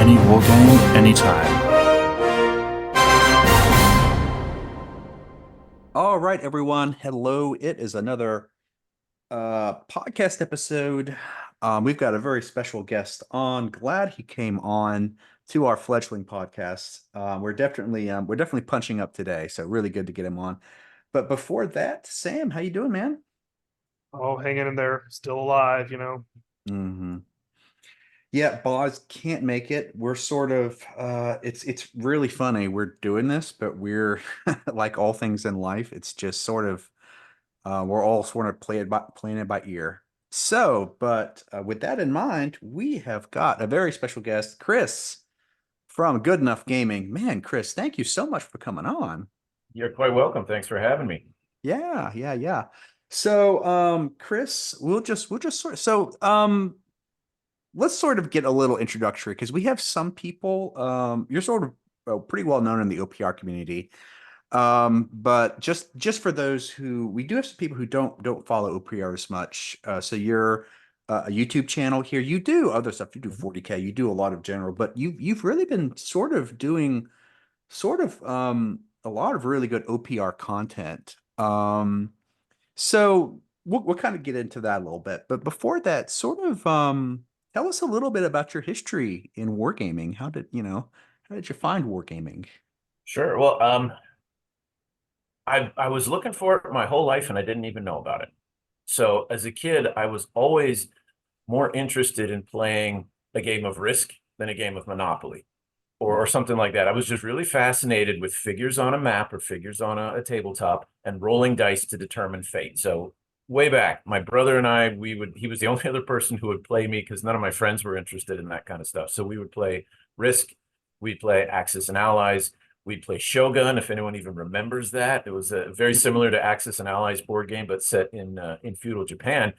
any wargame, anytime. All right, everyone. Hello. It is another podcast episode. We've got a very special guest on. Glad he came on to our fledgling podcast. We're definitely punching up today, so really good to get him on. But before that, Sam, how you doing, man? Oh, hanging in there, still alive, hmm Yeah, Boz can't make it. We're sort of it's really funny. We're doing this, but we're like all things in life, it's just sort of we're all sort of playing it by ear. So, but with that in mind, we have got a very special guest, Chris from Good Enough Gaming. Man, Chris, thank you so much for coming on. You're quite welcome. Thanks for having me. Yeah. So, Chris, we'll just sort of let's sort of get a little introductory because we have some people. You're sort of pretty well known in the OPR community. But just for those who we do have some people who don't follow OPR as much. So you're a YouTube channel here. You do other stuff. You do 40K. You do a lot of general, but you've really been sort of doing a lot of really good OPR content. So we'll kind of get into that a little bit. But before that, sort of tell us a little bit about your history in wargaming. How did you find wargaming? Sure. Well, I was looking for it my whole life and I didn't even know about it. So as a kid, I was always more interested in playing a game of Risk than a game of Monopoly or something like that. I was just really fascinated with figures on a map or figures on a tabletop and rolling dice to determine fate. So way back, my brother and I, he was the only other person who would play me because none of my friends were interested in that kind of stuff. So we would play Risk, we'd play Axis and Allies, we'd play Shogun, if anyone even remembers that. It was very similar to Axis and Allies board game, but set in feudal Japan.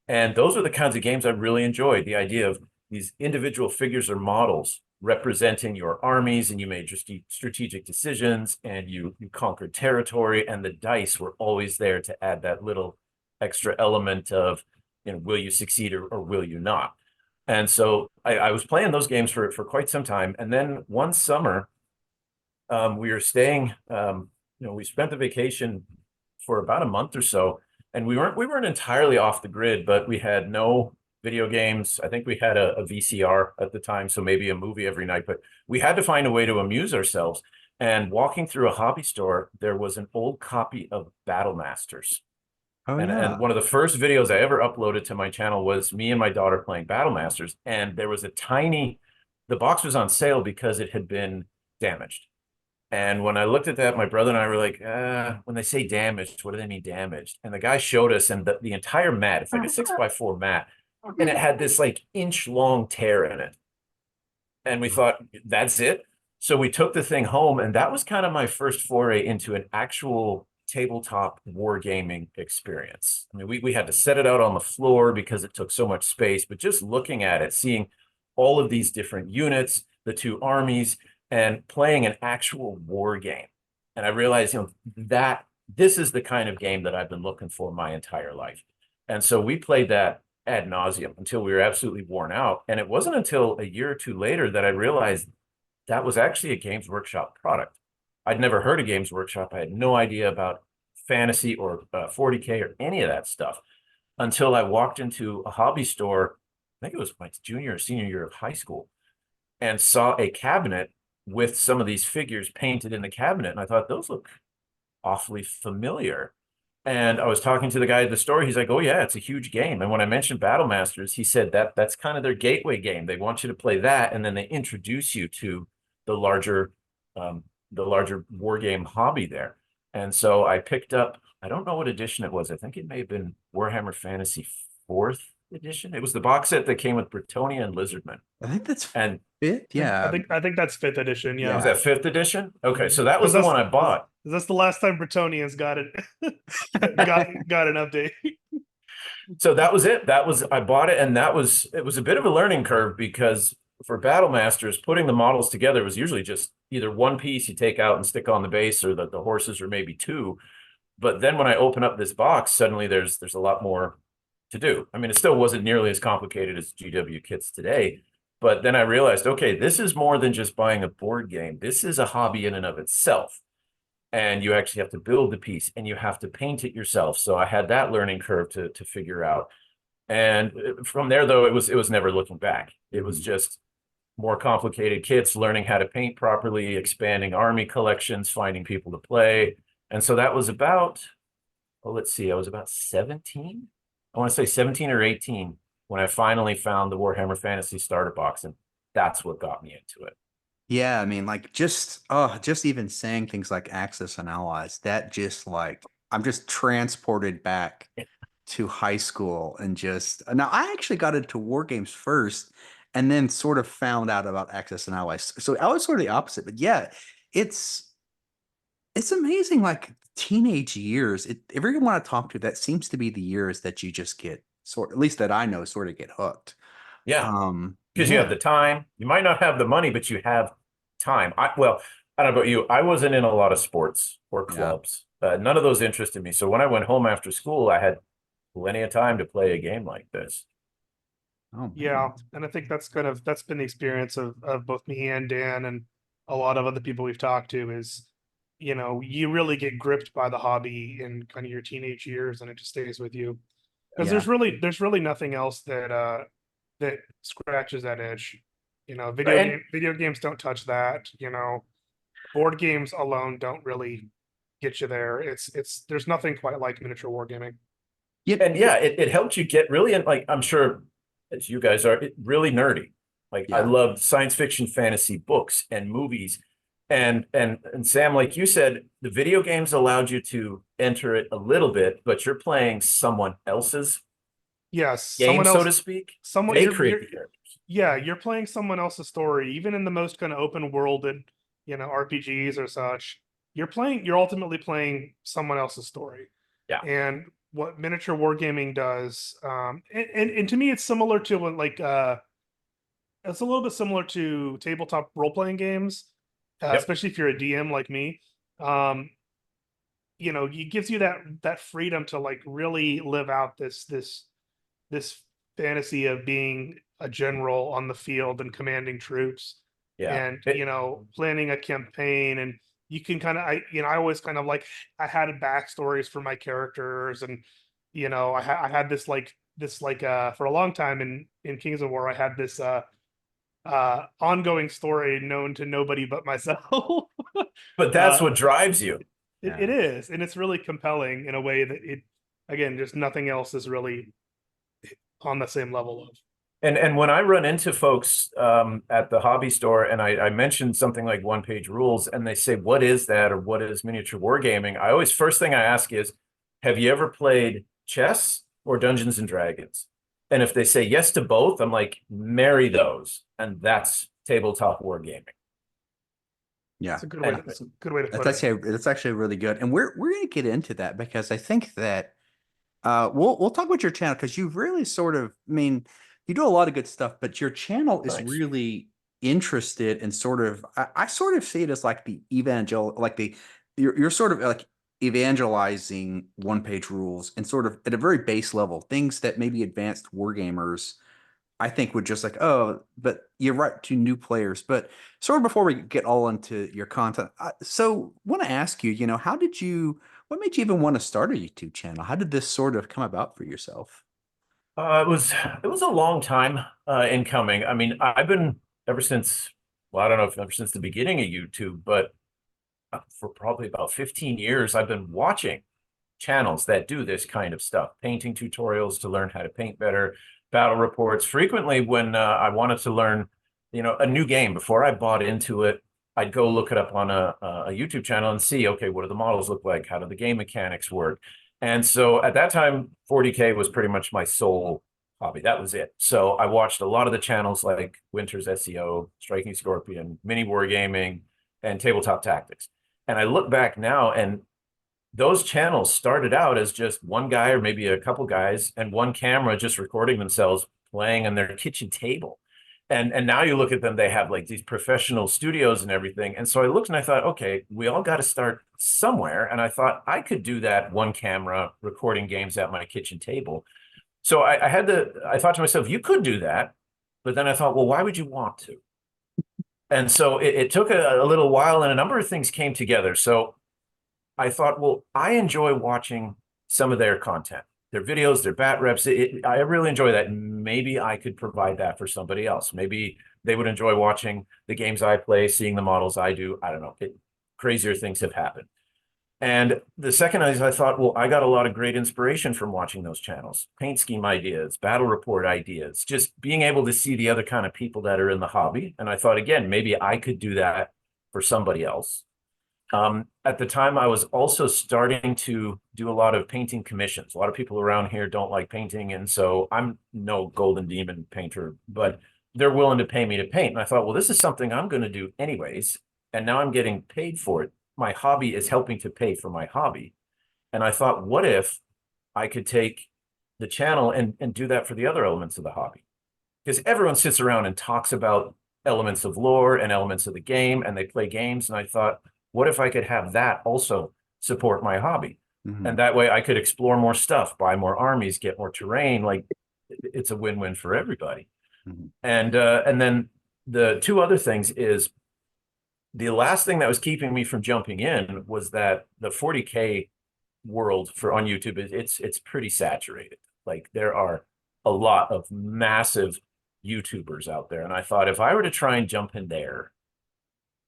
And those are the kinds of games I really enjoyed. The idea of these individual figures or models representing your armies, and you made your strategic decisions, and you conquered territory, and the dice were always there to add that little extra element of, will you succeed or will you not? And so I was playing those games for quite some time. And then one summer, we were staying, we spent the vacation for about a month or so, and we weren't entirely off the grid, but we had no video games. I think we had a VCR at the time, so maybe a movie every night, but we had to find a way to amuse ourselves. And walking through a hobby store, there was an old copy of Battle Masters. Oh, And one of the first videos I ever uploaded to my channel was me and my daughter playing Battle Masters. And there was the box was on sale because it had been damaged. And when I looked at that, my brother and I were like, when they say damaged, what do they mean damaged? And the guy showed us, and the entire mat, it's like a 6x4 mat, and it had this like inch-long tear in it. And we thought, that's it? So we took the thing home, and that was kind of my first foray into an actual tabletop wargaming experience. I mean, we had to set it out on the floor because it took so much space, but just looking at it, seeing all of these different units, the two armies, and playing an actual war game. And I realized, that this is the kind of game that I've been looking for my entire life. And so we played that ad nauseum until we were absolutely worn out. And it wasn't until a year or two later that I realized that was actually a Games Workshop product. I'd never heard of Games Workshop. I had no idea about fantasy or 40K or any of that stuff until I walked into a hobby store, I think it was my junior or senior year of high school, and saw a cabinet with some of these figures painted in the cabinet. And I thought, those look awfully familiar. And I was talking to the guy at the store. He's like, oh yeah, it's a huge game. And when I mentioned Battle Masters, he said that's kind of their gateway game. They want you to play that, and then they introduce you to the larger war game hobby there. And so I picked up, I don't know what edition it was. I think it may have been Warhammer Fantasy 4th edition. It was the box set that came with Bretonia and Lizardman. I think that's And it. Yeah. I think that's 5th edition. Yeah. was that 5th edition? Okay, so that was the one I bought. That's the last time Bretonians got it. got an update. So that was it. I bought it, and it was a bit of a learning curve because for Battle Masters, putting the models together was usually just either one piece you take out and stick on the base, or the horses, or maybe two. But then when I open up this box, suddenly there's a lot more to do. I mean, it still wasn't nearly as complicated as GW kits today, But then I realized, okay, this is more than just buying a board game. This is a hobby in and of itself. And you actually have to build the piece and you have to paint it yourself. So I had that learning curve to figure out. And from there, though, it was never looking back. It was just more complicated kits, learning how to paint properly, expanding army collections, finding people to play. And so that was about, well, let's see, I was about 17. I want to say 17 or 18 when I finally found the Warhammer Fantasy Starter Box. And that's what got me into it. Yeah, I mean, like just even saying things like Axis and Allies, that just like I'm just transported back to high school and just now I actually got into war games first and then sort of found out about Axis and Allies. So I was sort of the opposite, but yeah, it's amazing. Like teenage years, everyone I talk to, that seems to be the years that you just get at least that I know, sort of get hooked. Yeah. Because you have the time. You might not have the money, but you have time. Well, I don't know about you. I wasn't in a lot of sports or clubs. None of those interested me. So when I went home after school, I had plenty of time to play a game like this. Oh, Yeah, and I think that's been the experience of both me and Dan and a lot of other people we've talked to is, you really get gripped by the hobby in kind of your teenage years and it just stays with you. Because there's really nothing else that scratches that edge. Video games don't touch that. Board games alone don't really get you there. There's nothing quite like miniature wargaming. Yeah, and it helps you get really, like I'm sure as you guys are, really nerdy. Like I love science fiction, fantasy books and movies. And Sam, like you said, the video games allowed you to enter it a little bit, but you're playing someone else's game, so to speak. They create the characters. Yeah, you're playing someone else's story, even in the most kind of open worlded, RPGs or such. You're ultimately playing someone else's story. Yeah. And what miniature wargaming does, and to me, it's similar to what it's a little bit similar to tabletop role playing games, especially if you're a DM like me. It gives you that freedom to like really live out this fantasy of being a general on the field and commanding troops. And planning a campaign, and you can kind of I always kind of like I had backstories for my characters, and I had this for a long time in Kings of War I had this ongoing story known to nobody but myself. But that's what drives you. It is, and it's really compelling in a way that again, just nothing else is really on the same level of. And when I run into folks at the hobby store and I mention something like OnePage Rules and they say, what is that? Or what is miniature wargaming? First thing I ask is, have you ever played chess or Dungeons and Dragons? And if they say yes to both, I'm like, marry those. And that's tabletop wargaming. Yeah, that's a good way to put it. That's actually really good. And we're going to get into that because I think that we'll talk about your channel because you've really sort of, you do a lot of good stuff, but your channel is really interested in sort of, I sort of see it as like the you're sort of like evangelizing one-page rules and sort of at a very base level, things that maybe advanced wargamers, I think would just like, oh, but you're right to new players. But sort of before we get all into your content, so want to ask you, what made you even want to start a YouTube channel? How did this sort of come about for yourself? It was a long time in coming. I mean, I've been ever since, well, I don't know if ever since the beginning of YouTube, but for probably about 15 years, I've been watching channels that do this kind of stuff, painting tutorials to learn how to paint better, battle reports. Frequently when I wanted to learn, a new game before I bought into it, I'd go look it up on a YouTube channel and see, okay, what do the models look like? How do the game mechanics work? And so at that time, 40K was pretty much my sole hobby. That was it. So I watched a lot of the channels like Winter's SEO, Striking Scorpion, Mini Wargaming, and Tabletop Tactics. And I look back now, and those channels started out as just one guy or maybe a couple guys and one camera just recording themselves playing on their kitchen table. And now you look at them, they have like these professional studios and everything. And so I looked and I thought, okay, we all got to start somewhere. And I thought I could do that one camera recording games at my kitchen table. So I thought to myself, you could do that, But then I thought, well, why would you want to? And so it took a little while, and a number of things came together. So I thought, well, I enjoy watching some of their content, their videos, their bat reps. I really enjoy that. Maybe I could provide that for somebody else. Maybe they would enjoy watching the games I play, seeing the models I do. I don't know. Crazier things have happened. And the second is I thought, well, I got a lot of great inspiration from watching those channels, paint scheme ideas, battle report ideas, just being able to see the other kind of people that are in the hobby. And I thought, again, maybe I could do that for somebody else. At the time, I was also starting to do a lot of painting commissions. A lot of people around here don't like painting. And so I'm no golden demon painter, but they're willing to pay me to paint. And I thought, well, this is something I'm going to do anyways. And now I'm getting paid for it. My hobby is helping to pay for my hobby. And I thought, what if I could take the channel and do that for the other elements of the hobby? Because everyone sits around and talks about elements of lore and elements of the game, and they play games. And I thought, what if I could have that also support my hobby? Mhm. And that way I could explore more stuff, buy more armies, get more terrain. Like, it's a win-win for everybody. Mhm. And then the two other things is, the last thing that was keeping me from jumping in was that the 40K world on YouTube, it's pretty saturated. Like, there are a lot of massive YouTubers out there. And I thought, if I were to try and jump in there,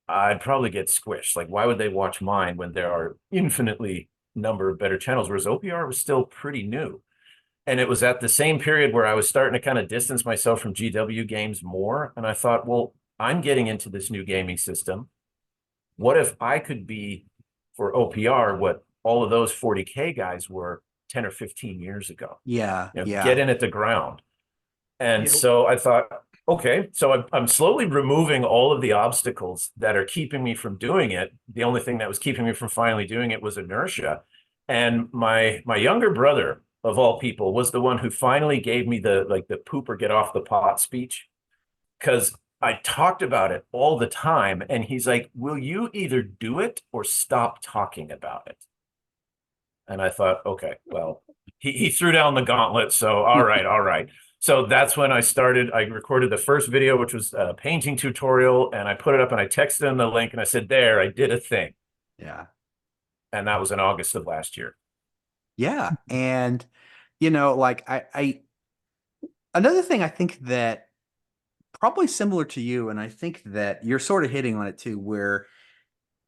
I'd probably get squished. Like, why would they watch mine when there are infinitely number of better channels? Whereas OPR was still pretty new. And it was at the same period where I was starting to kind of distance myself from GW games more. And I thought, well, I'm getting into this new gaming system. What if I could be, for OPR, what all of those 40K guys were 10 or 15 years ago? Yeah. Yeah. Get in at the ground. And Yeah. so I thought, okay, so I'm slowly removing all of the obstacles that are keeping me from doing it. The only thing that was keeping me from finally doing it was inertia. And my younger brother, of all people, was the one who finally gave me the poop or get off the pot speech. Because I talked about it all the time, and he's like, will you either do it or stop talking about it? And I thought, okay, well, he threw down the gauntlet. So, all right. So that's when I started. I recorded the first video, which was a painting tutorial, and I put it up and I texted him the link and I said, there, I did a thing. Yeah. And that was in August of last year. Yeah. And, like another thing I think that probably similar to you, and I think that you're sort of hitting on it too, where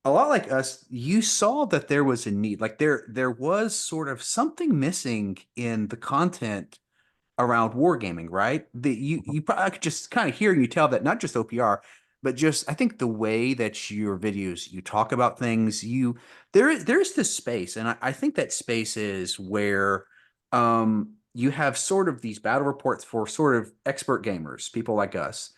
a lot like us, you saw that there was a need. Like there was sort of something missing in the content around wargaming, right? You probably, I could just kind of hear you tell that, not just OPR, but just I think the way that your videos, you talk about things, there's this space, and I think that space is where you have sort of these battle reports for sort of expert gamers, people like us.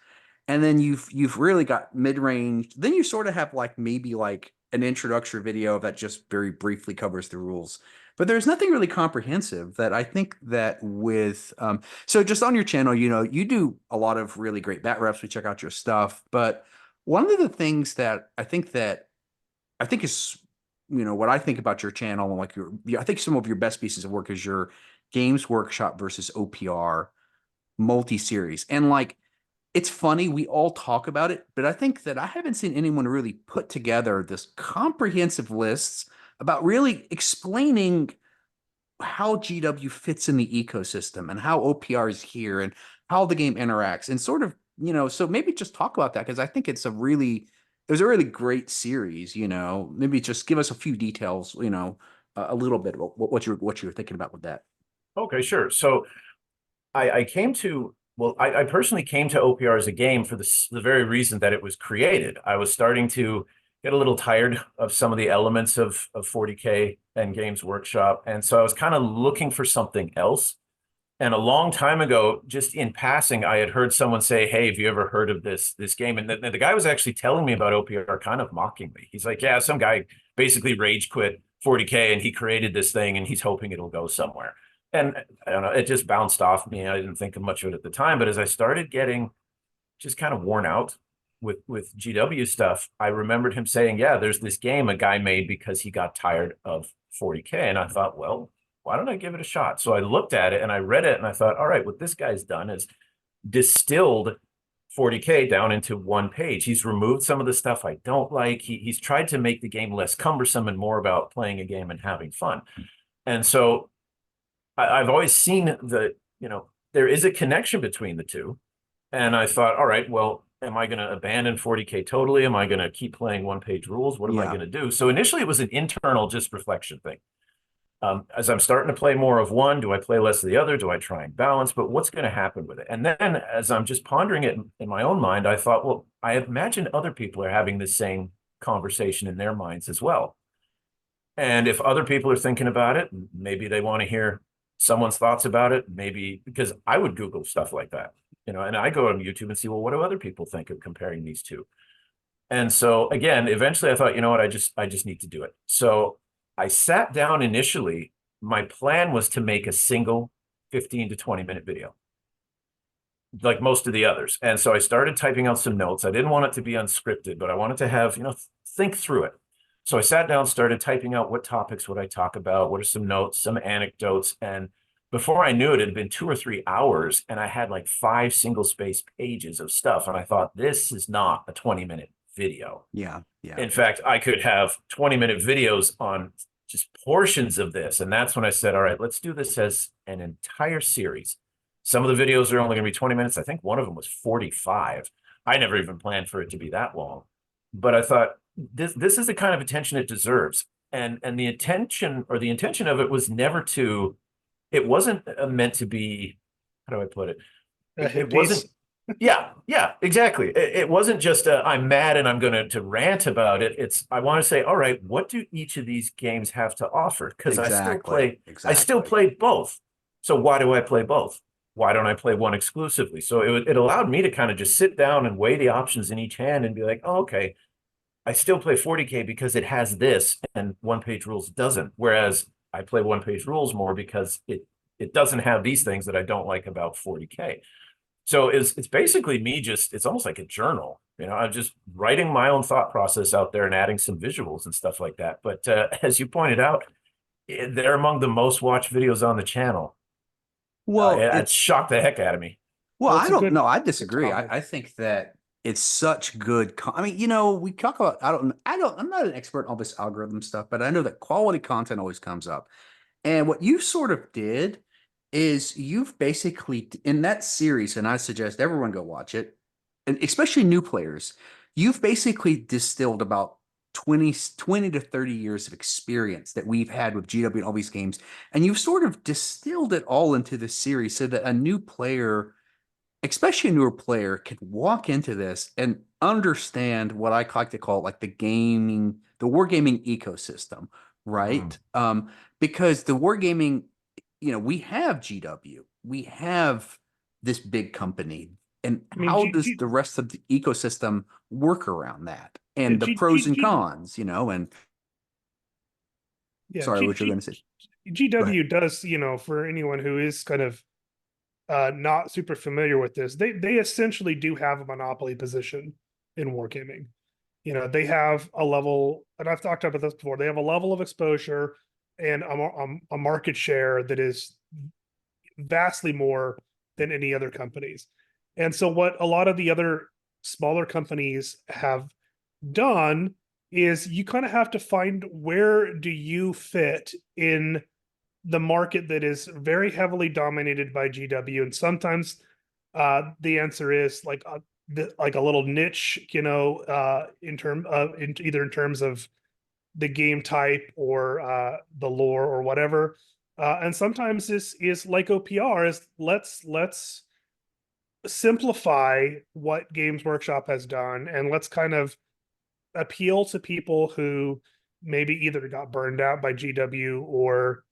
And then you've really got mid-range. Then you sort of have like maybe like an introductory video that just very briefly covers the rules. But there's nothing really comprehensive that I think that with so just on your channel, you do a lot of really great bat reps. We check out your stuff. But one of the things that I think is, what I think about your channel, and like I think some of your best pieces of work is your Games Workshop versus OPR multi-series. And like, it's funny, we all talk about it, but I think that I haven't seen anyone really put together this comprehensive lists about really explaining how GW fits in the ecosystem and how OPR is here and how the game interacts and sort of, so maybe just talk about that, because I think it was a really great series, maybe just give us a few details, a little bit about what you were thinking about with that. Okay, sure. So I came to, well, I personally came to OPR as a game for the very reason that it was created. I was starting to get a little tired of some of the elements of 40K and Games Workshop. And so I was kind of looking for something else. And a long time ago, just in passing, I had heard someone say, hey, have you ever heard of this game? And the guy was actually telling me about OPR, kind of mocking me. He's like, yeah, some guy basically rage quit 40K and he created this thing and he's hoping it'll go somewhere. And I don't know, it just bounced off me. I didn't think of much of it at the time. But as I started getting just kind of worn out with GW stuff, I remembered him saying, yeah, there's this game a guy made because he got tired of 40K. And I thought, well, why don't I give it a shot? So I looked at it and I read it and I thought, all right, what this guy's done is distilled 40K down into one page. He's removed some of the stuff I don't like. He's tried to make the game less cumbersome and more about playing a game and having fun. And so I've always seen there is a connection between the two. And I thought, all right, well, am I going to abandon 40K totally? Am I going to keep playing one-page rules? What am I going to do? So initially it was an internal just reflection thing. As I'm starting to play more of one, do I play less of the other? Do I try and balance? But what's going to happen with it? And then as I'm just pondering it in my own mind, I thought, well, I imagine other people are having the same conversation in their minds as well. And if other people are thinking about it, maybe they want to hear someone's thoughts about it, maybe because I would Google stuff like that, and I go on YouTube and see, well, what do other people think of comparing these two? And so again, eventually I thought, you know what, I just need to do it. So I sat down initially. My plan was to make a single 15 to 20-minute video, like most of the others. And so I started typing out some notes. I didn't want it to be unscripted, but I wanted to have, think through it. So I sat down, started typing out what topics would I talk about, what are some notes, some anecdotes. And before I knew it, it had been 2 or 3 hours, and I had like 5 single-space pages of stuff. And I thought, this is not a 20-minute video. Yeah, yeah. In fact, I could have 20-minute videos on just portions of this. And that's when I said, all right, let's do this as an entire series. Some of the videos are only going to be 20 minutes. I think one of them was 45. I never even planned for it to be that long. But I thought, this is the kind of attention it deserves. And the intention of it was never to, it wasn't meant to be, how do I put it? It wasn't, yeah, exactly. It wasn't just I'm mad and I'm going to rant about it. I want to say, all right, what do each of these games have to offer? Because I still played both. So why do I play both? Why don't I play one exclusively? So it allowed me to kind of just sit down and weigh the options in each hand and be like, oh, okay, I still play 40K because it has this and One-Page Rules doesn't. Whereas I play One-Page Rules more because it doesn't have these things that I don't like about 40K. So it's basically me it's almost like a journal. I'm just writing my own thought process out there and adding some visuals and stuff like that. But as you pointed out, they're among the most watched videos on the channel. Well, it shocked the heck out of me. Well, I don't know. I disagree. I think that it's such good. I mean, we talk about, I'm not an expert on this algorithm stuff, but I know that quality content always comes up. And what you sort of did is you've basically, in that series, and I suggest everyone go watch it, and especially new players, you've basically distilled about 20 to 30 years of experience that we've had with GW and all these games. And you've sort of distilled it all into this series so that a new player, especially a newer player, can walk into this and understand what I like to call like the wargaming ecosystem, right? Because the wargaming, we have GW, we have this big company, and how does the rest of the ecosystem work around that? And the pros and cons, and sorry, what you're going to say. GW does, for anyone who is kind of not super familiar with this, they essentially do have a monopoly position in wargaming. They have a level, and I've talked about this before, they have a level of exposure and a market share that is vastly more than any other companies. And so what a lot of the other smaller companies have done is you kind of have to find, where do you fit in the market that is very heavily dominated by GW. And sometimes the answer is like a little niche, either in terms of the game type or the lore or whatever. And sometimes this is like OPR is let's simplify what Games Workshop has done, and let's kind of appeal to people who maybe either got burned out by GW or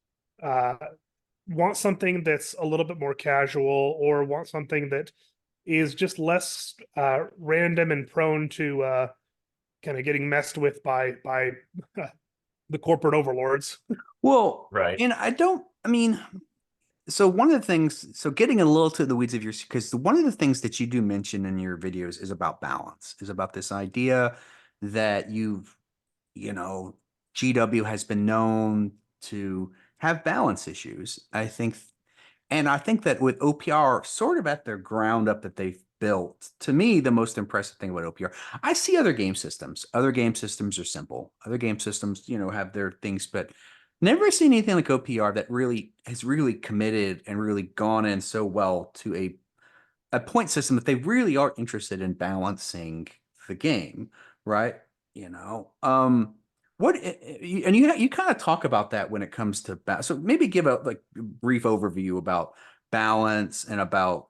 want something that's a little bit more casual, or want something that is just less random and prone to kind of getting messed with by the corporate overlords. Well, right. And so one of the things, so getting a little to the weeds of because one of the things that you do mention in your videos is about balance, is about this idea that GW has been known to have balance issues. I think And I think that with OPR sort of at their ground up that they've built, to me, the most impressive thing about OPR, I see other game systems. Other game systems are simple. Other game systems, have their things, but never seen anything like OPR that really has really committed and really gone in so well to a point system that they really are interested in balancing the game, right? What and you kind of talk about that when it comes to so maybe give a like brief overview about balance and about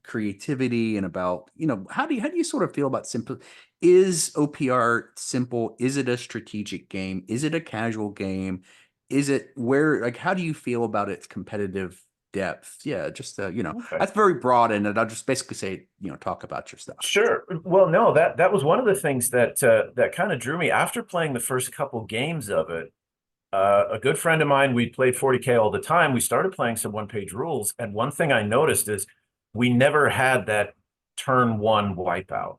creativity and about how do you sort of feel about simple, is OPR simple, is it a strategic game, is it a casual game, is it where, like, how do you feel about its competitive depth? Yeah, just Okay. that's very broad, and I'll just basically say, talk about your stuff. Sure. Well, no, that was one of the things that that kind of drew me after playing the first couple games of it. A good friend of mine, we played 40K all the time. We started playing some one-page rules, and one thing I noticed is we never had that turn one wipeout,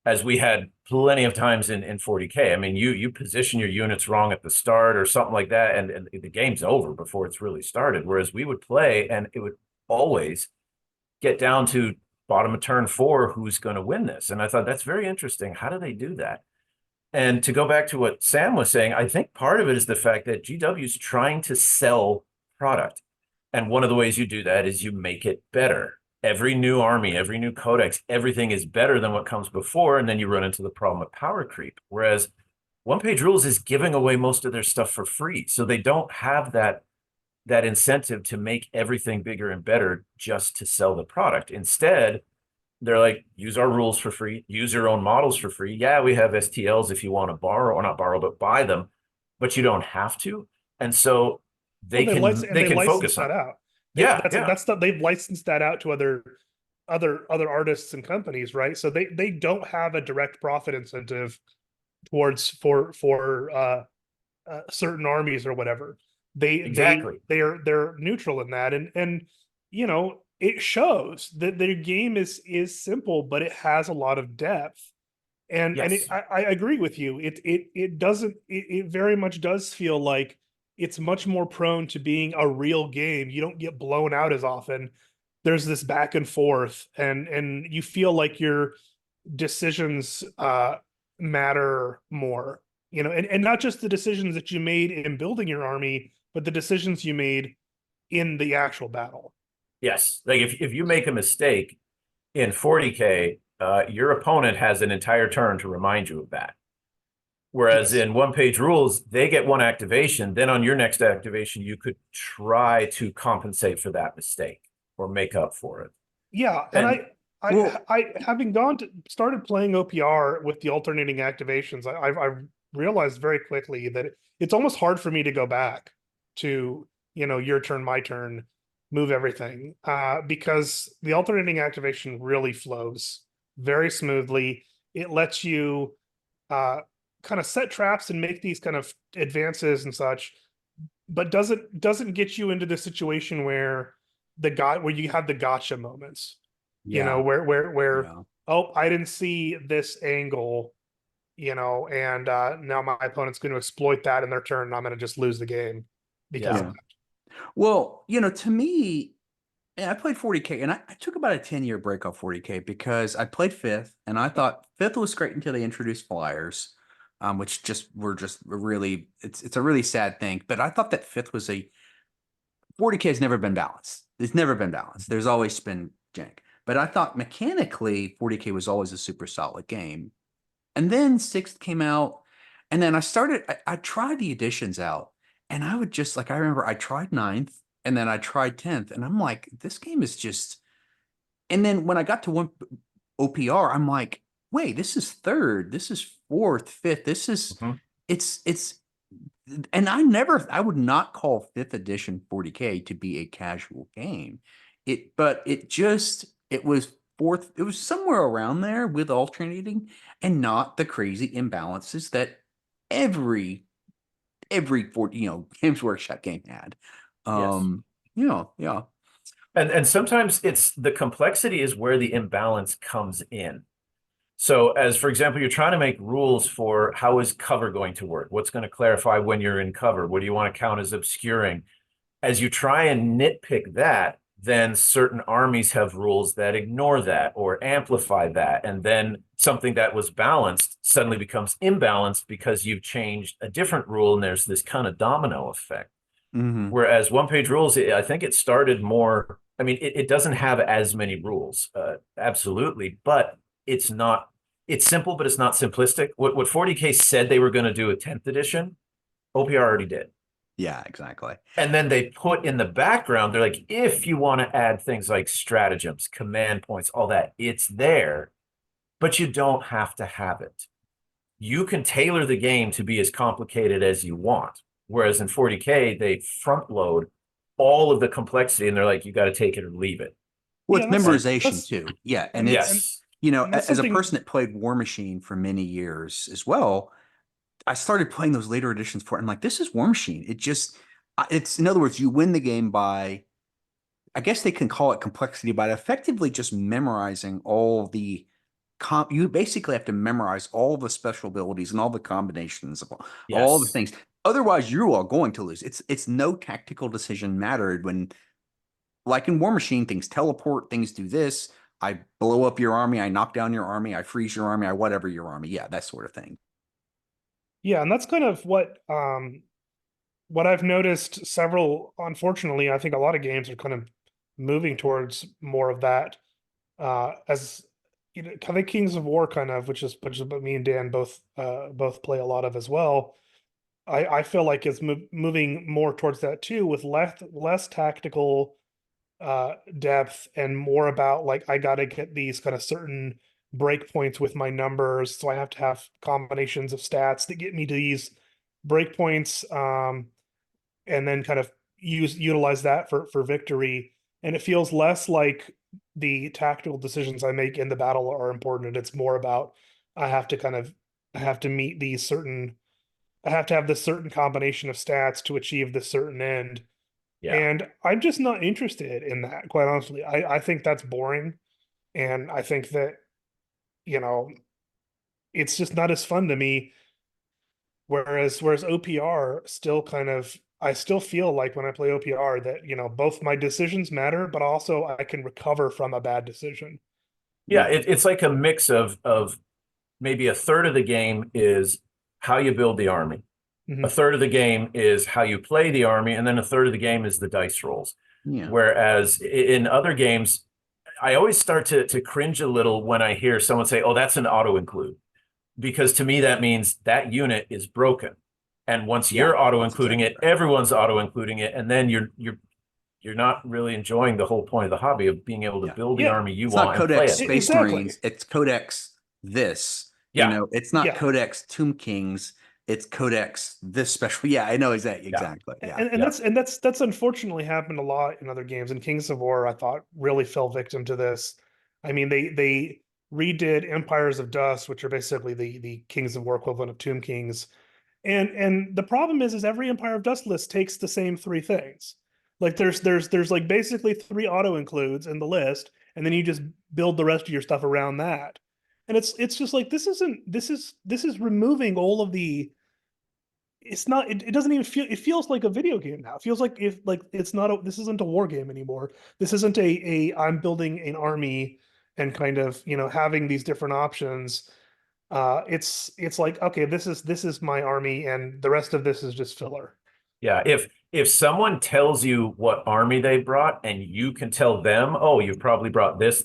as we had plenty of times in 40K. I mean, you position your units wrong at the start or something like that, and the game's over before it's really started. Whereas we would play, and it would always get down to bottom of turn 4, who's going to win this? And I thought, that's very interesting. How do they do that? And to go back to what Sam was saying, I think part of it is the fact that GW is trying to sell product. And one of the ways you do that is you make it better. Every new army, every new codex, everything is better than what comes before. And then you run into the problem of power creep. Whereas OnePage Rules is giving away most of their stuff for free. So they don't have that incentive to make everything bigger and better just to sell the product. Instead, they're like, use our rules for free, use your own models for free. Yeah, we have STLs if you want to borrow, or not borrow, but buy them, but you don't have to. And so they can focus that on out. Yeah, that's stuff they've licensed that out to other artists and companies, right? So they don't have a direct profit incentive towards for certain armies or whatever. Exactly. They're neutral in that, and it shows that their game is simple, but it has a lot of depth. And Yes. I agree with you. It very much does feel like it's much more prone to being a real game. You don't get blown out as often. There's this back and forth, and you feel like your decisions matter more. And not just the decisions that you made in building your army, but the decisions you made in the actual battle. Yes. Like if you make a mistake in 40K, your opponent has an entire turn to remind you of that. Whereas Yes. in one-page rules, they get one activation. Then on your next activation, you could try to compensate for that mistake or make up for it. Yeah, and I having started playing OPR with the alternating activations, I've realized very quickly that it's almost hard for me to go back to your turn, my turn, move everything, because the alternating activation really flows very smoothly. It lets you kind of set traps and make these kind of advances and such, but doesn't get you into the situation where you have the gotcha moments. Where oh, I didn't see this angle, and now my opponent's going to exploit that in their turn, and I'm going to just lose the game because of that. Well, to me, I played 40K, and I took about a 10-year break off 40K because I played 5th, and I thought 5th was great until they introduced flyers, which were just really, it's a really sad thing. But I thought that 5th was 40K has never been balanced. It's never been balanced. There's always been jank. But I thought mechanically 40K was always a super solid game. And then 6th came out, and then I tried the editions out, and I would just, like, I remember I tried 9th, and then I tried 10th, and I'm like, this game is just, and then when I got to one OPR, I'm like, wait, this is 3rd, this is 4th, 5th, this is, it's, and I would not call 5th edition 40K to be a casual game. But it was 4th, it was somewhere around there with alternating and not the crazy imbalances that every Games Workshop game had. Yeah. And sometimes it's the complexity is where the imbalance comes in. So as, for example, you're trying to make rules for how is cover going to work? What's going to clarify when you're in cover? What do you want to count as obscuring? as you try and nitpick that, then certain armies have rules that ignore that or amplify that. And then something that was balanced suddenly becomes imbalanced because you've changed a different rule, and there's this kind of domino effect. Mhm. Whereas one-page rules, I think it started more, I mean, it doesn't have as many rules, absolutely, but it's simple, but it's not simplistic. What 40K said they were going to do a 10th edition, OPR already did. Yeah, exactly. And then they put in the background, they're like, if you want to add things like stratagems, command points, all that, it's there, but you don't have to have it. You can tailor the game to be as complicated as you want. Whereas in 40K, they front load all of the complexity and they're like, you got to take it or leave it. Well, Yeah, it's that's- memorization that's- too. Yeah, and and- it's and- you know, and that's as a something- person that played War Machine for many years as well, I started playing those later editions for it. I'm like, this is War Machine. It just, it's in other words, you win the game by, I guess they can call it complexity, but effectively just memorizing all the you basically have to memorize all the special abilities and all the combinations of all the Yes. things. Otherwise, you are going to lose. It's no tactical decision mattered when, like in War Machine, things teleport, things do this. I blow up your army, I knock down your army, I freeze your army, I whatever your army. Yeah, that sort of thing. Yeah, and that's kind of what I've noticed unfortunately, I think a lot of games are kind of moving towards more of that. As you know, kind of Kings of War kind of, which is what me and Dan both play a lot of as well. I feel like it's moving more towards that too, with less tactical depth and more about like I got to get these kind of certain breakpoints with my numbers, so I have to have combinations of stats that get me to these breakpoints, and then kind of utilize that for victory. And it feels less like the tactical decisions I make in the battle are important. It's more about I have to kind of I have to meet these certain I have to have this certain combination of stats to achieve this certain end. Yeah. And I'm just not interested in that, quite honestly. I think that's boring. And I think that, you know, it's just not as fun to me. Whereas OPR still kind of, I still feel like when I play OPR that, both my decisions matter, but also I can recover from a bad decision. Yeah, it's like a mix of maybe a third of the game is how you build the army. Mhm. A third of the game is how you play the army, and then a third of the game is the dice rolls. Yeah. Whereas in other games, I always start to cringe a little when I hear someone say, "Oh, that's an auto include," because to me that means that unit is broken. And once Yeah, you're auto that's including exactly it, everyone's auto including it, and then you're not really enjoying the whole point of the hobby of being able to Yeah. build the Yeah. army you It's want not and play Codex it. Space Exactly. Marines, it's Codex this. Yeah. You know, it's not Yeah. Codex Tomb Kings, it's Codex this special. Yeah, I know exactly. Exactly. Yeah. And that's unfortunately happened a lot in other games. And Kings of War, I thought, really fell victim to this. I mean, they redid Empires of Dust, which are basically the Kings of War equivalent of Tomb Kings. And the problem is every Empire of Dust list takes the same three things. Like there's like basically three auto includes in the list, and then you just build the rest of your stuff around that. And it's just like this is removing all of the, it's not, it doesn't even feel, it feels like a video game now. It feels like it's not this isn't a war game anymore. This isn't a I'm building an army and kind of, having these different options. It's like, okay, this is my army and the rest of this is just filler. Yeah, if someone tells you what army they brought and you can tell them, oh, you've probably brought this,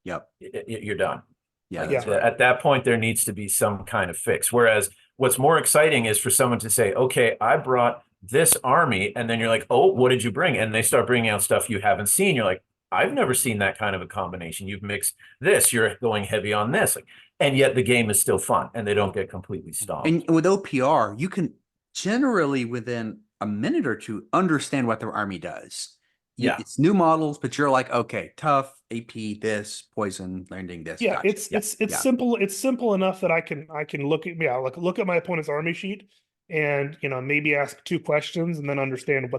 Yep. you're done. Yeah, Like, that's right. At that point, there needs to be some kind of fix. Whereas what's more exciting is for someone to say, okay, I brought this army, and then you're like, oh, what did you bring? And they start bringing out stuff you haven't seen. You're like, I've never seen that kind of a combination. You've mixed this, you're going heavy on this. And yet the game is still fun and they don't get completely stomped. And with OPR, you can generally within a minute or two understand what their army does. Yeah. It's new models, but you're like, okay, tough, AP, this, poison, landing, this. Yeah, Gotcha. it's Yeah. simple. It's simple enough that I can look at, look at my opponent's army sheet and, maybe ask two questions and then understand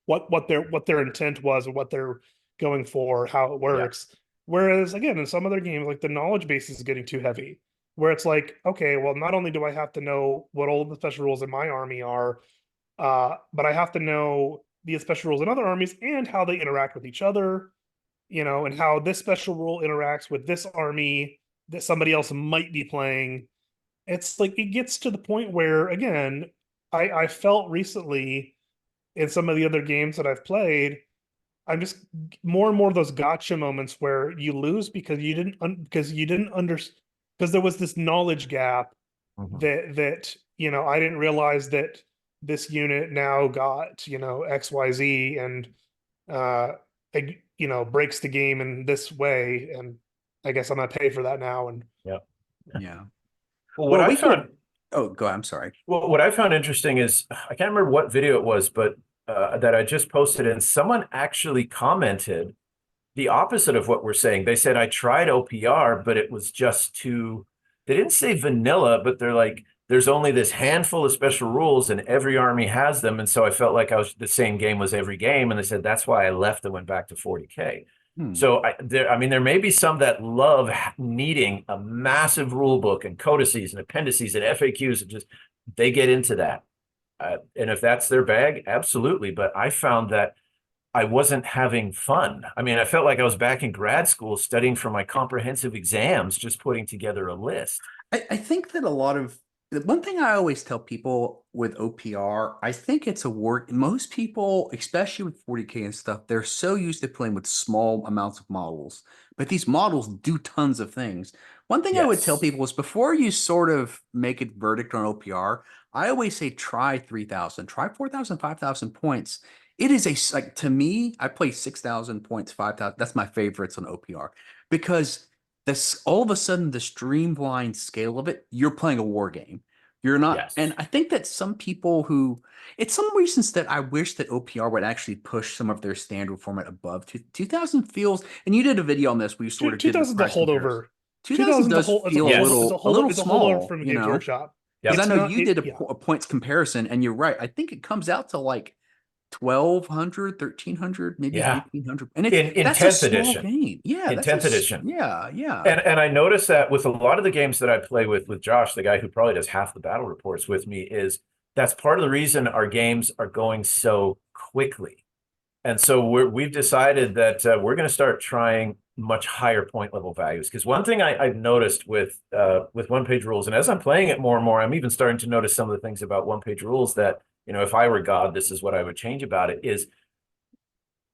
what their intent was or what they're going for, how it works. Whereas again, in some other games, like the knowledge base is getting too heavy, where it's like, okay, well, not only do I have to know what all the special rules in my army are, But I have to know the special rules in other armies and how they interact with each other, and how this special rule interacts with this army that somebody else might be playing. It's like it gets to the point where, again, I felt recently in some of the other games that I've played, I'm just more and more of those gotcha moments where you lose because you didn't understand, because there was this knowledge gap Mhm. that I didn't realize that this unit now got XYZ, and breaks the game in this way, and I guess I'm gonna pay for that now. And Yeah. Yeah. Well, what Well, I we found could. Oh, go. I'm sorry. Well, what I found interesting is I can't remember what video it was, but that I just posted, and someone actually commented the opposite of what we're saying. They said, I tried OPR, but it was just too, they didn't say vanilla, but they're like, there's only this handful of special rules and every army has them. And so I felt like the same game was every game. And they said, that's why I left and went back to 40K. So I mean, there may be some that love needing a massive rule book and codices and appendices and FAQs, and just they get into that. And if that's their bag, absolutely. But I found that I wasn't having fun. I mean, I felt like I was back in grad school studying for my comprehensive exams, just putting together a list. I think that the one thing I always tell people with OPR, I think it's a work. Most people, especially with 40K and stuff, they're so used to playing with small amounts of models, but these models do tons of things. One thing I would tell Yes. people is before you sort of make a verdict on OPR, I always say try 3,000, try 4,000, 5,000 points. It is like, to me, I play 6,000 points, 5,000. That's my favorites on OPR because this all of a sudden the streamlined scale of it, you're playing a war game. You're not, Yes. and I think that some people who, it's some reasons that I wish that OPR would actually push some of their standard format above 2000 feels, and you did a video on this where you sort of Two did the thousand is a price comparison. holdover. 2000 does feel Yes. a little It's a holdover small, from you Games know, Workshop. because I It's know not- you it- did yeah. a points comparison, and you're right. I think it comes out to like 1,200, 1,300, maybe Yeah. 1,500, and In that's a 10th small edition. game. Yeah, In that's 10th edition. Yeah, yeah. And I noticed that with a lot of the games that I play with Josh, the guy who probably does half the battle reports with me, is that's part of the reason our games are going so quickly. And so we've decided that we're going to start trying much higher point level values. Because one thing I've noticed with OnePage Rules, and as I'm playing it more and more, I'm even starting to notice some of the things about OnePage Rules that, if I were God, this is what I would change about it, is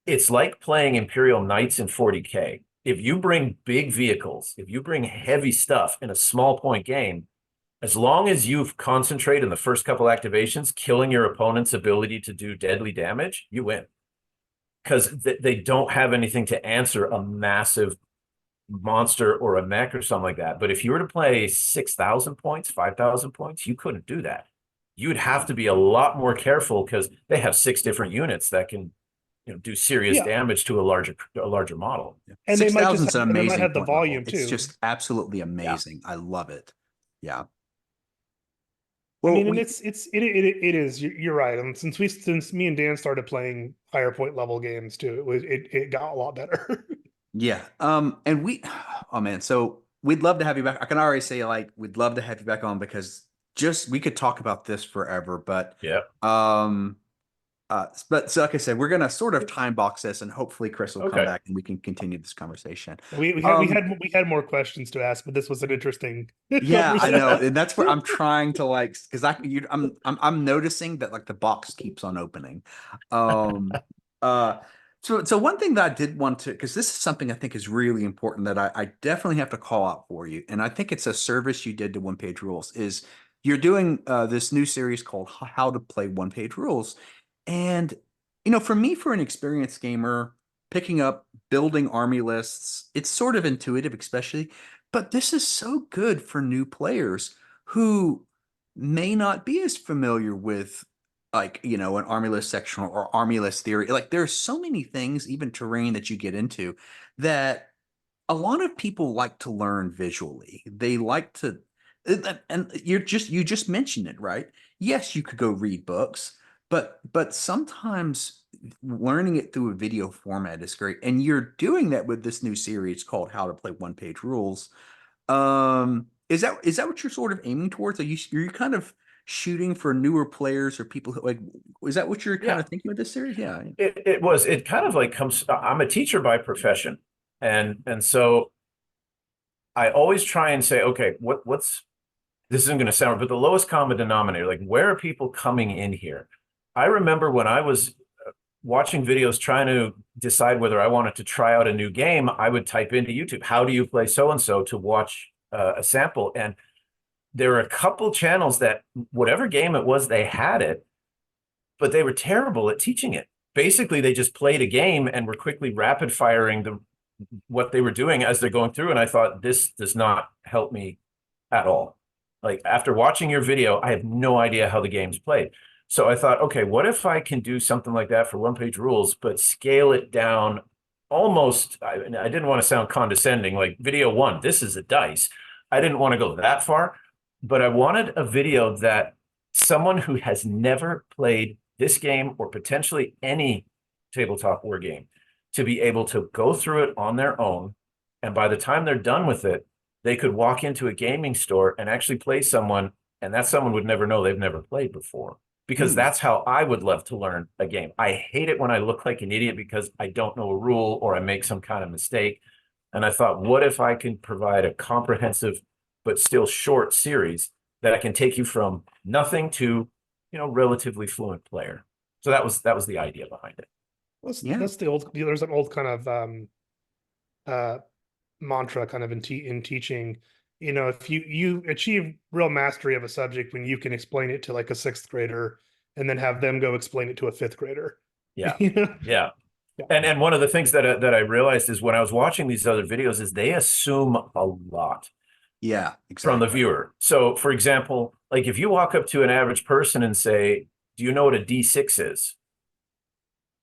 it's like playing Imperial Knights in 40K. If you bring big vehicles, if you bring heavy stuff in a small point game, as long as you've concentrated in the first couple activations, killing your opponent's ability to do deadly damage, you win. Because they don't have anything to answer a massive monster or a mech or something like that. But if you were to play 6,000 points, 5,000 points, you couldn't do that. You would have to be a lot more careful because they have 6 different units that can do serious damage to a larger model. And they might just 6,000 is an have, and they might amazing have the point level. volume It's too. just absolutely amazing. I love it. Yeah. I Well, mean, and it is. You're right. And since me and Dan started playing higher point level games too, it got a lot better. yeah. And oh man, so we'd love to have you back. I can already say like we'd love to have you back on because we could talk about this forever. But Yeah. But so like I said, we're gonna sort of time box this, and hopefully Chris will come Okay. back and we can continue this conversation. we had more questions to ask, but this was an interesting. Yeah, I know, conversation. and that's where I'm trying to like, because I'm noticing that like the box keeps on opening. So one thing that I did want to, because this is something I think is really important that I definitely have to call out for you, and I think it's a service you did to OnePage Rules, is you're doing this new series called How to Play OnePage Rules, and for me, for an experienced gamer, picking up building army lists, it's sort of intuitive, especially. But this is so good for new players who may not be as familiar with like, an army list section or army list theory. Like there's so many things, even terrain that you get into that a lot of people like to learn visually. They like to, and you just mentioned it, right? Yes, you could go read books, but sometimes learning it through a video format is great. And you're doing that with this new series called How to Play OnePage Rules. Is that what you're sort of aiming towards? Are you kind of shooting for newer players or people who, like, is that what you're kind Yeah. of thinking with this series? Yeah. It kind of like comes, I'm a teacher by profession. And so I always try and say, okay, what's, this isn't going to sound, but the lowest common denominator, like where are people coming in here? I remember when I was watching videos trying to decide whether I wanted to try out a new game, I would type into YouTube, how do you play so-and-so, to watch a sample. And there were a couple channels that whatever game it was, they had it, but they were terrible at teaching it. Basically, they just played a game and were quickly rapid firing what they were doing as they're going through. And I thought, this does not help me at all. Like, after watching your video, I have no idea how the game's played. So I thought, okay, what if I can do something like that for OnePage Rules, but scale it down almost, I didn't want to sound condescending, like video one, this is a dice. I didn't want to go that far, but I wanted a video that someone who has never played this game or potentially any tabletop war game to be able to go through it on their own. And by the time they're done with it, they could walk into a gaming store and actually play someone, and that someone would never know they've never played before. Because that's how I would love to learn a game. I hate it when I look like an idiot because I don't know a rule or I make some kind of mistake. And I thought, what if I can provide a comprehensive but still short series that I can take you from nothing to, relatively fluent player. So that was the idea behind it. That's the old, there's an old kind of mantra kind of in teaching. If you achieve real mastery of a subject when you can explain it to like a sixth grader and then have them go explain it to a fifth grader. Yeah. Yeah. And one of the things that I realized is when I was watching these other videos is they assume a lot. Yeah, exactly. From the viewer. So for example, like if you walk up to an average person and say, do you know what a D6 is?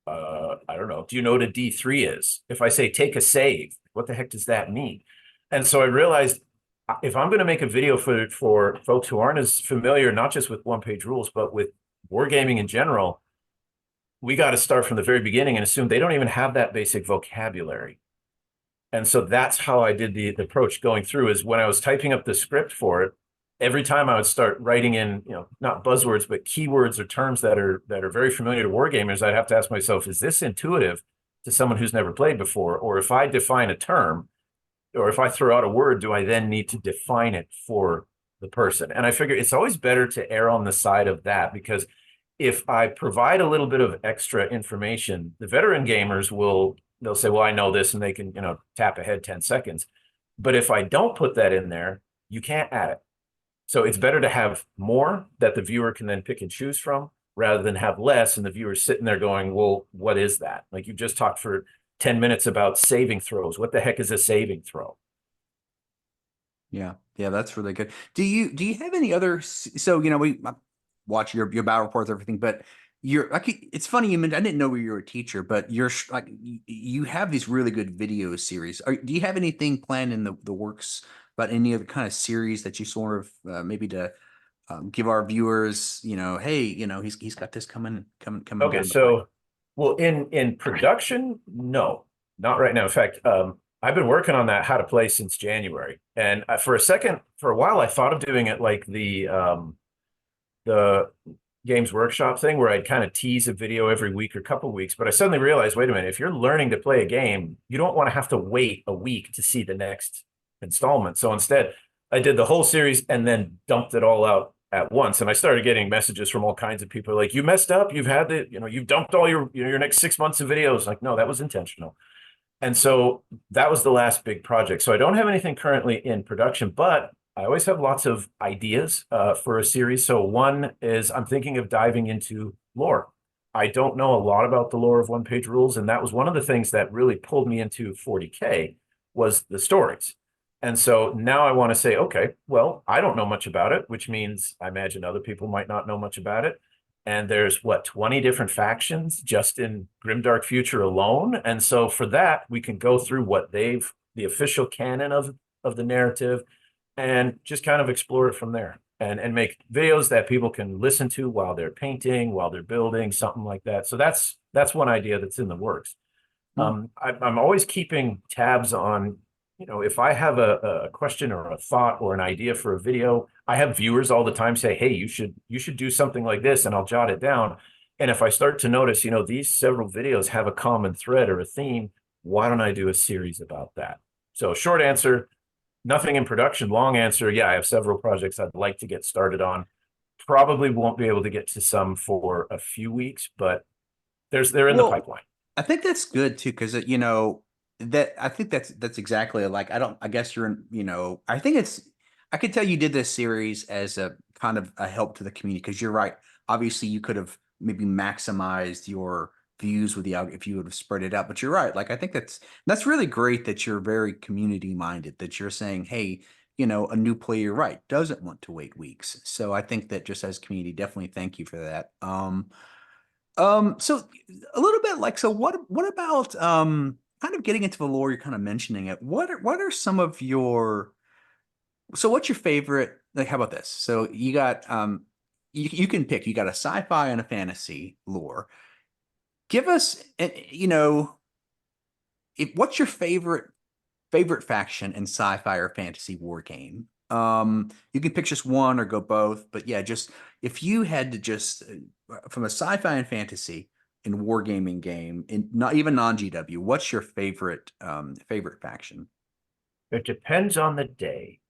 I don't know. Do you know what a D3 is? If I say take a save, what the heck does that mean? And so I realized if I'm going to make a video for folks who aren't as familiar, not just with OnePage Rules, but with wargaming in general, we got to start from the very beginning and assume they don't even have that basic vocabulary. And so that's how I did the approach going through, is when I was typing up the script for it, every time I would start writing in, not buzzwords, but keywords or terms that are very familiar to wargamers, I'd have to ask myself, is this intuitive to someone who's never played before? Or if I define a term, or if I throw out a word, do I then need to define it for the person? And I figure it's always better to err on the side of that, because if I provide a little bit of extra information, the veteran gamers they'll say, well, I know this, and they can, tap ahead 10 seconds. But if I don't put that in there, you can't add it. So it's better to have more that the viewer can then pick and choose from, rather than have less and the viewer sitting there going, well, what is that? Like, you just talked for 10 minutes about saving throws. What the heck is a saving throw? Yeah, that's really good. Do you have any other? So we watch your battle reports, everything, but it's funny you mentioned, I didn't know you were a teacher, but you're like, you have these really good video series. Do you have anything planned in the works about any other kind of series that you sort of maybe to give our viewers, hey, he's got this coming. Okay, so well, in production, no, not right now. In fact, I've been working on that how to play since January, and for a while, I thought of doing it like the Games Workshop thing, where I'd kind of tease a video every week or couple of weeks. But I suddenly realized, wait a minute, if you're learning to play a game, you don't want to have to wait a week to see the next installment. So instead, I did the whole series and then dumped it all out at once. And I started getting messages from all kinds of people like, you messed up. You've had you've dumped all your next 6 months of videos. Like, no, that was intentional. And so that was the last big project. So I don't have anything currently in production, but I always have lots of ideas for a series. So one is I'm thinking of diving into lore. I don't know a lot about the lore of OnePage Rules, and that was one of the things that really pulled me into 40K was the stories. And so now I want to say, okay, well, I don't know much about it, which means I imagine other people might not know much about it. And there's 20 different factions just in Grimdark Future alone. And so for that, we can go through what the official canon of the narrative, and just kind of explore it from there, and make videos that people can listen to while they're painting, while they're building, something like that. So that's one idea that's in the works. I'm always keeping tabs on, if I have a question or a thought or an idea for a video, I have viewers all the time say, hey, you should do something like this, and I'll jot it down. And if I start to notice, these several videos have a common thread or a theme, why don't I do a series about that? So short answer, nothing in production. Long answer, yeah, I have several projects I'd like to get started on. Probably won't be able to get to some for a few weeks, but they're in the pipeline. I think that's good too, because that I think that's exactly like I guess you're in, I think I could tell you did this series as a kind of a help to the community, because you're right. Obviously, you could have maybe maximized your views with the if you would have spread it out, but you're right. Like I think that's really great that you're very community minded, that you're saying, hey, a new player, right, doesn't want to wait weeks. So I think that just as community, definitely thank you for that. So a little bit like, so what about kind of getting into the lore, you're kind of mentioning it. What are some of your, so what's your favorite, like how about this? So you got you can pick, you got a sci-fi and a fantasy lore. Give us what's your favorite faction in sci-fi or fantasy war game? You can pick just one or go both, but yeah, just if you had to just from a sci-fi and fantasy in wargaming game, in not even non-GW, what's your favorite faction? It depends on the day.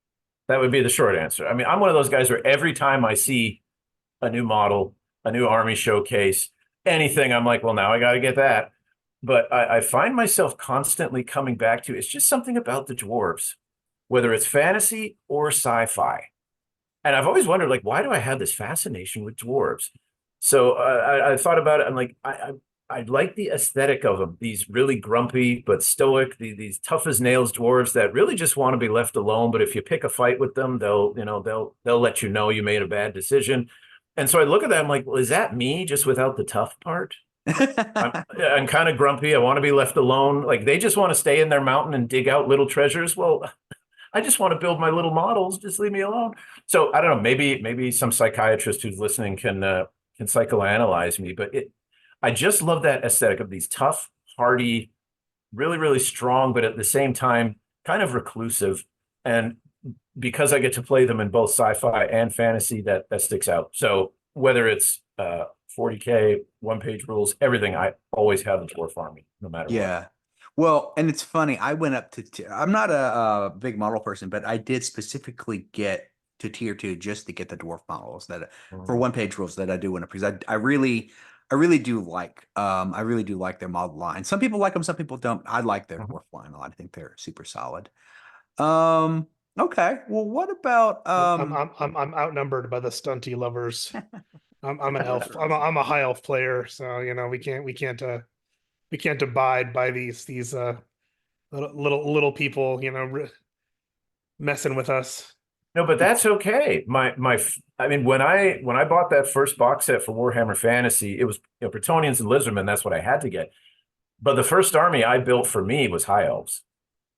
That would be the short answer. I mean, I'm one of those guys where every time I see a new model, a new army showcase, anything, I'm like, well, now I got to get that. But I find myself constantly coming back to, it's just something about the dwarves, whether it's fantasy or sci-fi. And I've always wondered, like, why do I have this fascination with dwarves? So I thought about it. I'm like, I like the aesthetic of them. These really grumpy but stoic, these tough as nails dwarves that really just want to be left alone. But if you pick a fight with them, they'll let you know you made a bad decision. And so I look at that, I'm like, well, is that me just without the tough part? I'm kind of grumpy. I want to be left alone. Like they just want to stay in their mountain and dig out little treasures. Well, I just want to build my little models. Just leave me alone. So I don't know. Maybe some psychiatrist who's listening can psychoanalyze me. But I just love that aesthetic of these tough, hardy, really, really strong, but at the same time kind of reclusive. And because I get to play them in both sci-fi and fantasy, that sticks out. So whether it's 40K, OnePage Rules, everything, I always have the dwarf army, no matter what. Yeah. Well, and it's funny, I went up to I'm not a big model person, but I did specifically get to tier 2 just to get the dwarf models that for OnePage Rules that I do want to, because I really do like their model line. Some people like them, some people don't. I like their dwarf line a lot. I think they're super solid. Okay. Well, what about I'm outnumbered by the stunty lovers. I'm an elf. I'm a high elf player, so we can't abide by these little people, messing with us. No, but that's okay. I mean, when I bought that first box set for Warhammer Fantasy, it was Bretonnians and Lizardmen. That's what I had to get. But the first army I built for me was High Elves.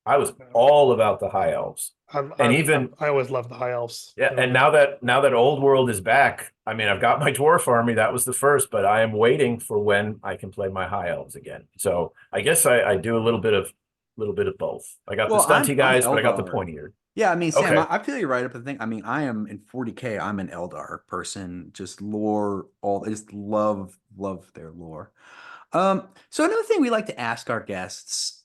I was all about the High Elves. I always loved the High Elves. Yeah, and now that Old World is back, I mean, I've got my dwarf army. That was the first, but I am waiting for when I can play my High Elves again. So I guess I do a little bit of both. I got the stunty guys, but I got the pointy-eared. Yeah, I mean, Sam, Okay. I feel you right up the thing. I mean, I am in 40K. I'm an Eldar person, just lore. I just love their lore. So another thing we like to ask our guests.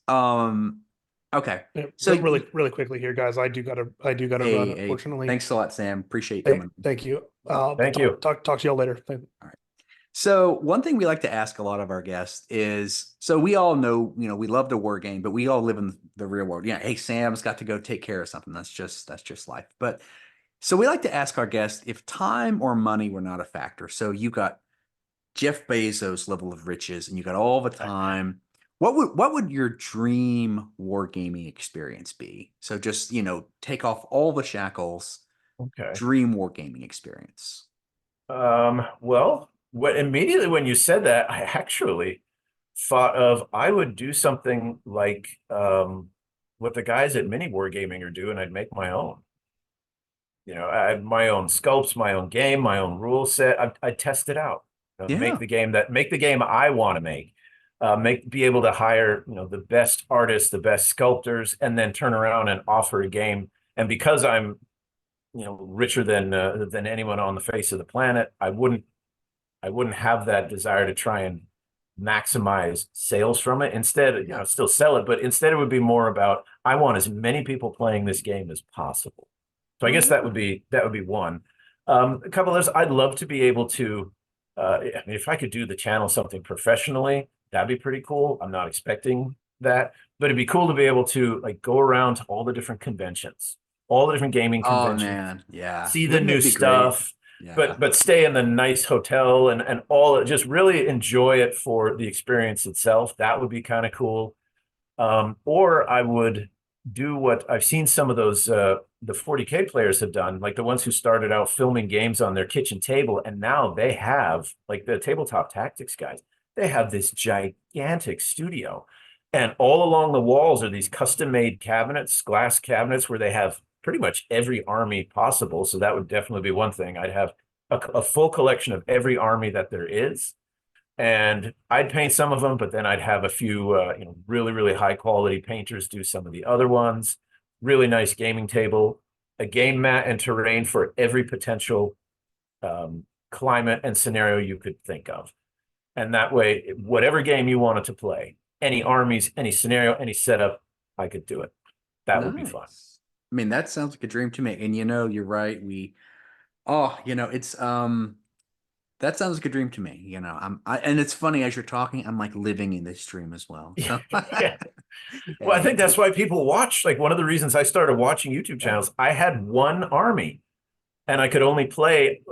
Okay, so really quickly here, guys. I do gotta run. Unfortunately, thanks a lot, Sam. Appreciate you coming. Thank you. Thank you. Talk to y'all later. All right. So one thing we like to ask a lot of our guests is, so we all know, we love the war game, but we all live in the real world. Yeah. Hey, Sam's got to go take care of something. That's just life. But so we like to ask our guests if time or money were not a factor. So you got Jeff Bezos level of riches and you got all the time. What would your dream wargaming experience be? So just, take off all the shackles. Okay. Dream wargaming experience. Well, immediately when you said that, I actually thought of I would do something like what the guys at Mini Wargaming are doing. I'd make my own. I have my own sculpts, my own game, my own rule set. I'd test it out. Make the game I want to make. be able to hire, the best artists, the best sculptors, and then turn around and offer a game. And because I'm, richer than anyone on the face of the planet, I wouldn't have that desire to try and maximize sales from it. Instead, still sell it, but instead it would be more about, I want as many people playing this game as possible. So I guess that would be one. A couple others, I'd love to be able to, if I could do the channel something professionally, that'd be pretty cool. I'm not expecting that, but it'd be cool to be able to go around to all the different conventions, all the different gaming conventions. Oh man, yeah. See the new stuff. Yeah. But stay in the nice hotel and all, just really enjoy it for the experience itself. That would be kind of cool. Or I would do what I've seen some of those the 40K players have done, like the ones who started out filming games on their kitchen table, and now they have, like the tabletop tactics guys, they have this gigantic studio, and all along the walls are these custom-made cabinets, glass cabinets, where they have pretty much every army possible. So that would definitely be one thing. I'd have a full collection of every army that there is, and I'd paint some of them, but then I'd have a few really, really high quality painters do some of the other ones. Really nice gaming table, a game mat and terrain for every potential climate and scenario you could think of. And that way, whatever game you wanted to play, any armies, any scenario, any setup, I could do it. That would be fun. I mean, that sounds like a dream to me. And you're right. It's that sounds like a dream to me. And it's funny, as you're talking, I'm like living in this dream as well. So. Yeah. Well, I think that's why people watch. Like, one of the reasons I started watching YouTube channels, I had one army and I could only play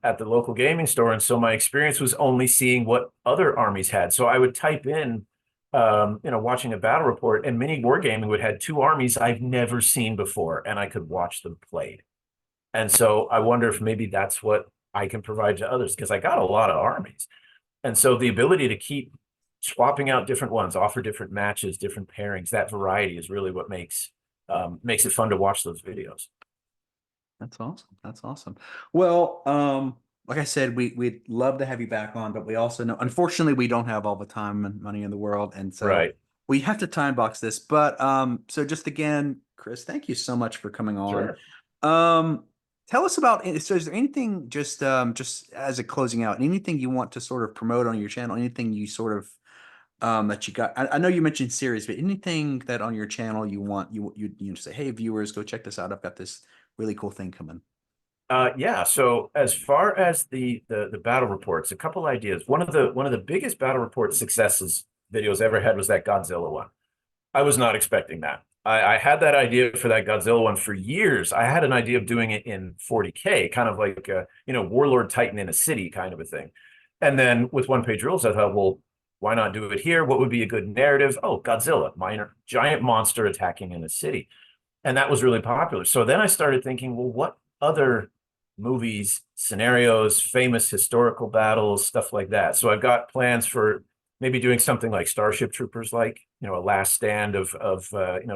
at the local gaming store. And so my experience was only seeing what other armies had. So I would type in, watching a battle report, and Mini Wargaming would have two armies I've never seen before, and I could watch them played. And so I wonder if maybe that's what I can provide to others, because I got a lot of armies. And so the ability to keep swapping out different ones, offer different matches, different pairings, that variety is really what makes it fun to watch those videos. That's awesome. That's awesome. Well, like I said, we'd love to have you back on, but we also know, unfortunately, we don't have all the time and money in the world. And so we have to time box this. But so just again, Chris, thank you so much for coming on. Sure. Tell us about, so is there anything, just as a closing out, anything you want to sort of promote on your channel, anything you sort of that you got? I know you mentioned series, but anything that on your channel you want, you say, hey, viewers, go check this out. I've got this really cool thing coming. Yeah. So as far as the battle reports, a couple ideas. One of the biggest battle report successes videos I ever had was that Godzilla one. I was not expecting that. I had that idea for that Godzilla one for years. I had an idea of doing it in 40K, kind of like Warlord Titan in a city kind of a thing. And then with OnePage Rules, I thought, well, why not do it here? What would be a good narrative? Oh, Godzilla, minor giant monster attacking in a city. And that was really popular. So then I started thinking, well, what other movies, scenarios, famous historical battles, stuff like that. So I've got plans for maybe doing something like Starship Troopers, like, a last stand of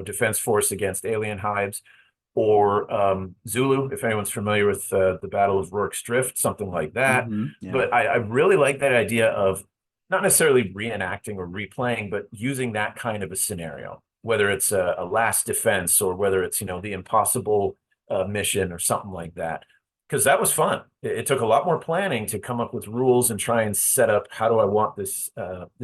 Defense Force against alien hives, or Zulu, if anyone's familiar with the Battle of Rorke's Drift, something like that. Yeah. But I really like that idea of not necessarily reenacting or replaying, but using that kind of a scenario, whether it's a last defense or whether it's, the impossible mission or something like that. Because that was fun. It took a lot more planning to come up with rules and try and set up, how do I want this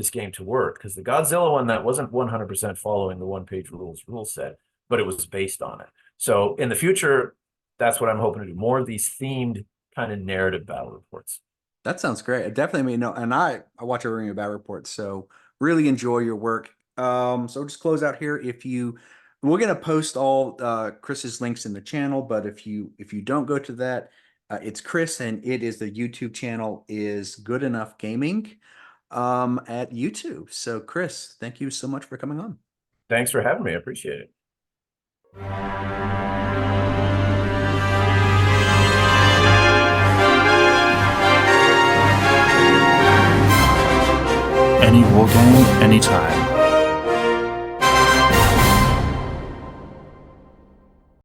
game to work? Because the Godzilla one, that wasn't 100% following the OnePage Rules rule set, but it was based on it. So in the future, that's what I'm hoping to do. More of these themed kind of narrative battle reports. That sounds great. Definitely, and I watch every battle report, so really enjoy your work. So just close out here. We're going to post all Chris's links in the channel, but if you don't go to that, it's Chris, and it is the YouTube channel is Good Enough Gaming at YouTube. So Chris, thank you so much for coming on. Thanks for having me. I appreciate it. Any wargame, anytime.